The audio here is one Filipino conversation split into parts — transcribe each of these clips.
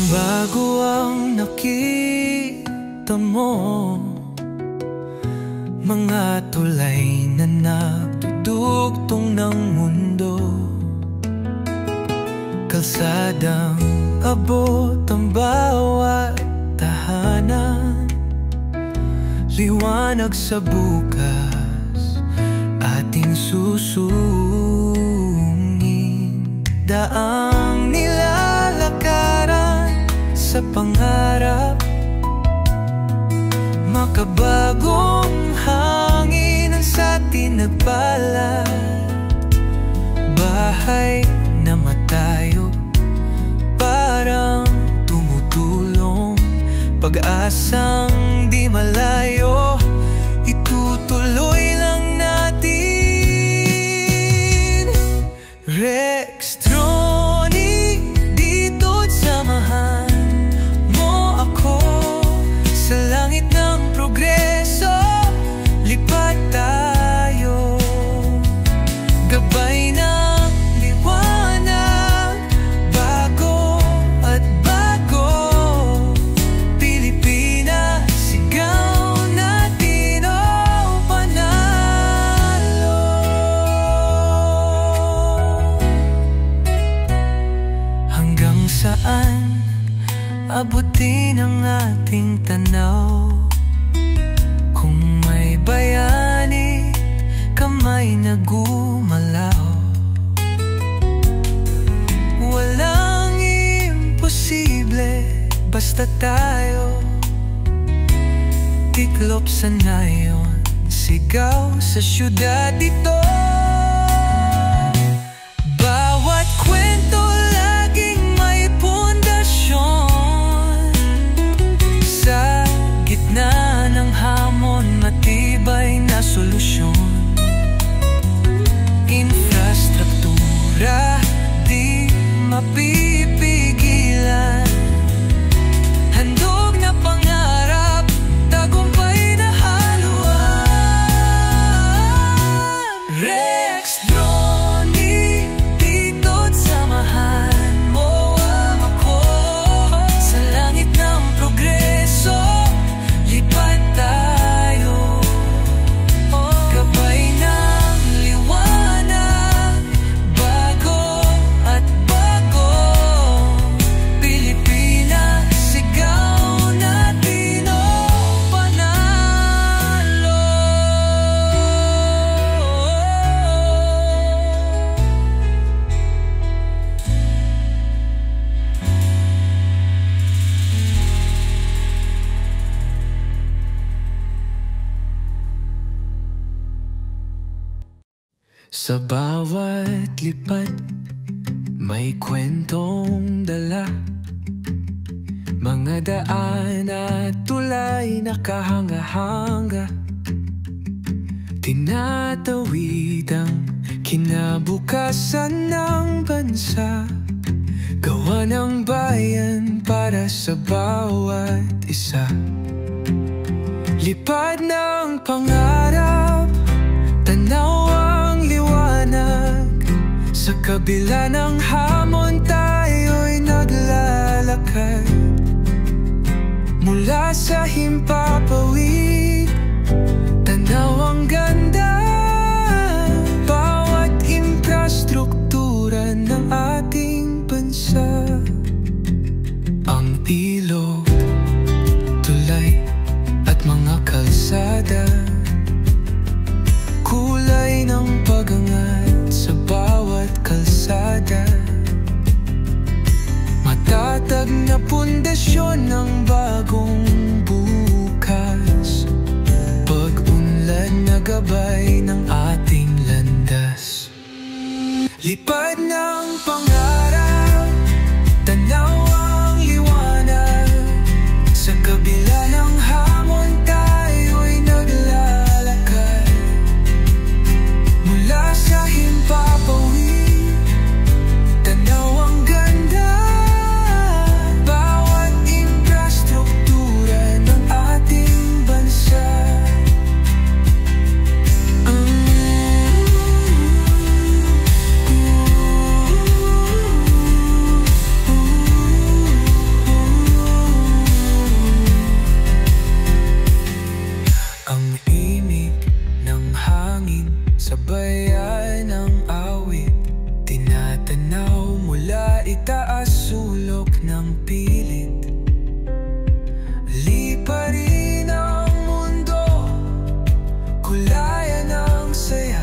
Bago ang nakita mo, mga tulay na nagdudugtong ng mundo, kalsadang abot ang bawat tahanan, liwanag sa bukas ating susungin. Daang nilalakaran sa pangarap, makabagong hangin ang sa atin nagbalad. Bahay na matayo, parang tumutulong, pag-asang di malayo, itutuloy lang natin. Rextronic, dito't samahan mo ako sa langit ng progreso. Lipat tayo, gabay ng liwanag, bago at bago. Pilipinas, sigaw natin, oh, panalo. Hanggang saan abutin ang ating tanaw? Kung may bayani, kamay na gumalaw. Walang imposible, basta tayo tiklop sa nayon, sigaw sa syudad dito. Bawat kwento laging may pundasyon, sa gitna ng hamon matibay na solusyon. Infrastruktura di mapipigilan, handog na pangarap, tagumpay na haluan. Rextronic, dito't samahan mo ako sa langit ng progreso. Lipat tayo, gabay ng liwanag, bago at bago. Pilipinas, sigaw natin, oh, panalo. Sa bawat lipat, may kwentong dala, mga daan at tulay na kahanga-hanga, tinatawid ang kinabukasan ng bansa, gawa ng bayan para sa bawat isa. Lipad ng pangarap, tanaw ang liwanag, sa kabila ng hamon tayo'y naglalakad. Mula sa himpapawid, tanaw ang ganda, bawat infrastruktura ng ating bansa. Ang ilog, tulay at mga kalsada, kulay ng pag-angat sa bawat kalsada. Matatag na pundasyon ng bagong bukas, pag-unlad na gabay ng ating landas. Lipad ng pangarap, tanaw ang liwanag, sa kabila ng hamon tayo'y naglalakad. Mula sa himpapawid, tanaw ang ganda, bawat infrastruktura ng ating bansa. pilit. Liparin ang mundo, kulayan ang saya.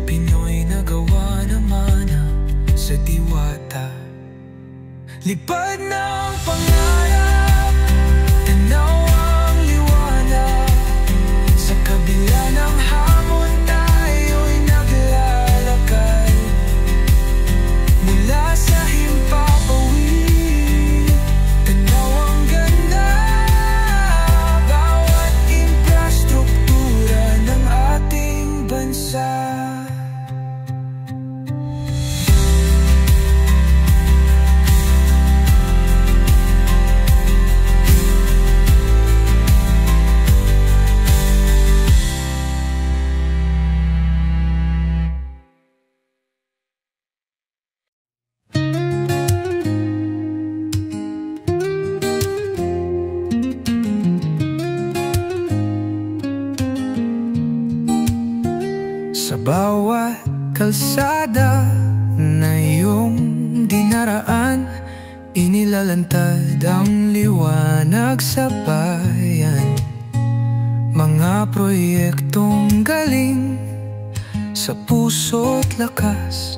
Pinoy na gawa naman sa diwata. Lipad ng pangarap, tanaw ang liwanag. Sa kabila ng hamon tayo'y naglalakad. Mula sa himpapawid, tanaw ang ganda. Bawat infrastruktura ng ating bansa. Sa bawat kalsada na iyong dinaraan, inilalantad ang liwanag sa bayan. Mga proyektong galing sa puso't lakas.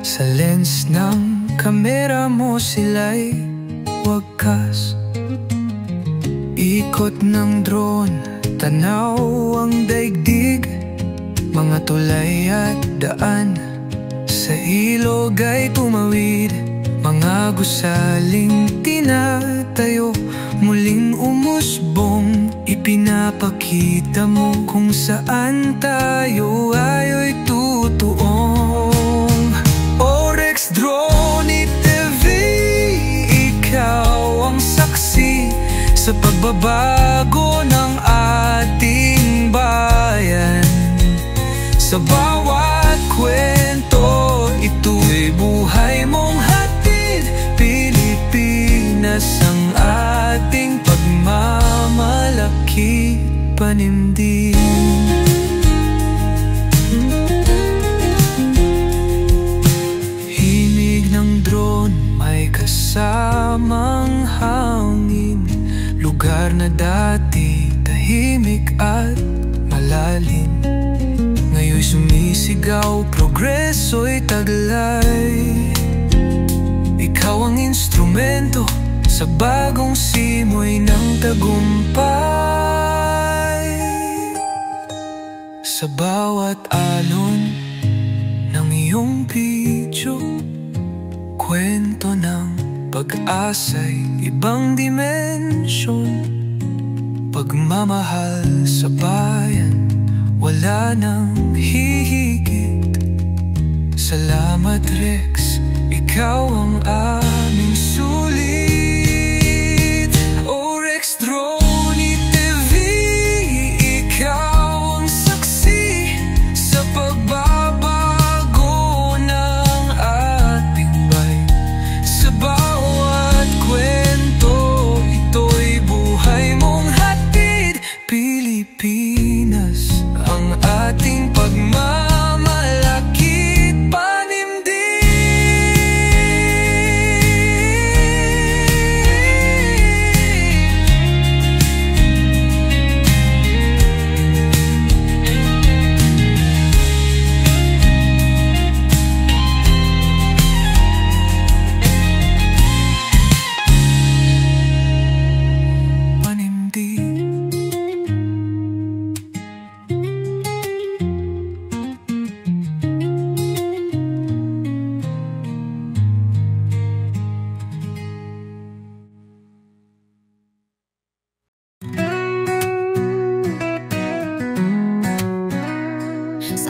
Sa lens ng kamera mo sila'y wagkas. Ikot ng drone, tanaw ang daigdig. Mga tulay at daan sa ilog ay tumawid. Mga gusaling tinatayo, muling umusbong. Ipinapakita mo kung saan tayo ayo'y tutuong. Orex Drone TV, ikaw ang saksi sa pagbabago ng ating bayan. Sa bawat kwento, ito'y buhay mong hatid. Pilipinas ang ating pagmamalaki, panindig. Himig ng drone may kasamang hangin. Lugar na dati tahimik at malalim, ngayon'y sumisigaw, progreso'y taglay. Ikaw ang instrumento sa bagong simoy ng tagumpay. Sa bawat alon ng iyong video, kwento ng pag-asa'y ibang dimensyon. Pagmamahal sa bayan, wala nang hihigit. Salamat Rex, ikaw ang aming sulit. Orex Drone TV, ikaw ang saksi sa pagbabago ng ating bayan. Sa bawat kwento, ito'y buhay mong hatid. Pilipinas ang ating pagmamalaki,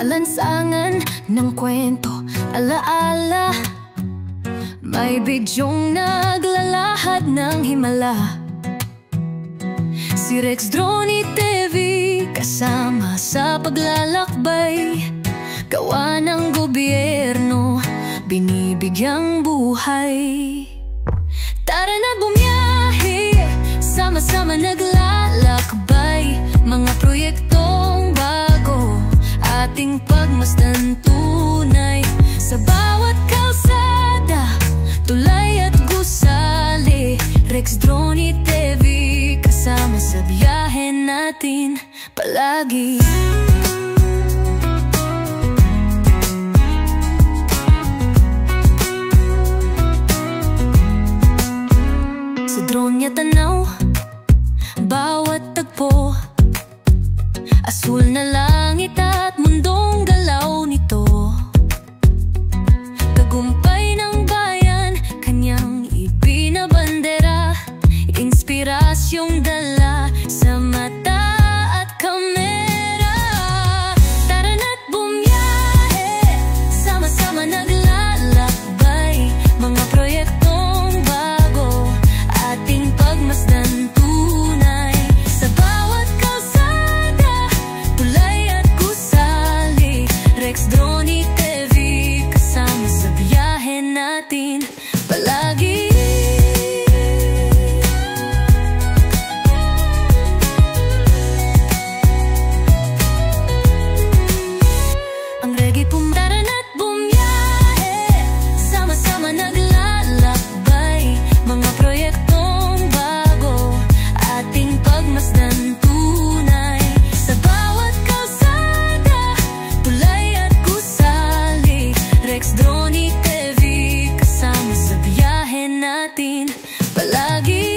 lansangan ng kwento, alaala. May bidyong naglalahad ng himala. Si Rex Drone TV, kasama sa paglalakbay. Gawa ng gobyerno, binibigyang buhay. Tara na bumiyahe, sama-sama naglalakbay. Mga proyektong bago, ating pagmasdan tunay. Sa bawat kalsada, tulay at gusto, natin palagi. Sa drone niya tanaw, bawat tagpo, asul na langit at mundong galaw nito. Tagumpay ng bayan, kanyang ibinabandera, inspirasyong dala sa mata at kamera. Tara na't bumiyahe, sama-sama naglalakbay, mga proyektong bago, ating pagmasdan tunay. Sa bawat kalsada, tulay at gusali, Rex, Drone, TV, kasama sa biyahe natin palagi. Ang reggae tara na't bumiyahe, sama-sama naglalakbay, mga proyektong bago, ating pagmasdan tunay. Sa bawat kalsada, tulay at gusali, Rex, Drone, TV, kasama sa biyahe natin palagi.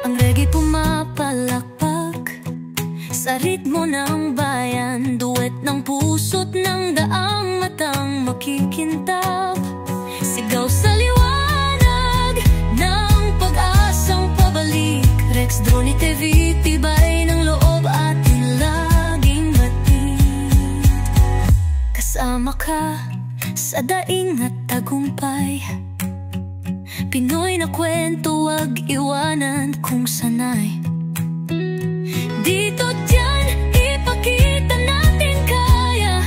Ang reggae pumapalakpak sa ritmo ng bayan, duwet ng puso't ng daang matang makikintab. Sigaw sa liwanag ng pag-asang pabalik, Rex, Drone, TV, tibay ng loob atin laging batid. Kasama ka sa daing at tagumpay, Pinoy na kwento, wag iwanan kung sanay. Dito't yan, ipakita natin kaya,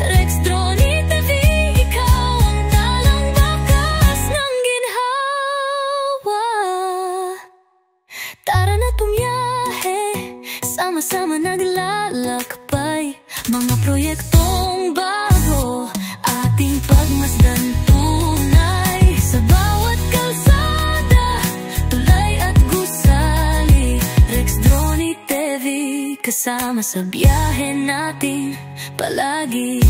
Rex, Drone, TV, ikaw ang talang bakas ng ginhawa. Tara na't bumiyahe, sama-sama naglalakbay, mga proyektong bago, ating pagmasdan tunay. Sa bawat kalsada, tulay at gusali, Rex, Drone, TV, kasama sa biyahe natin palagi.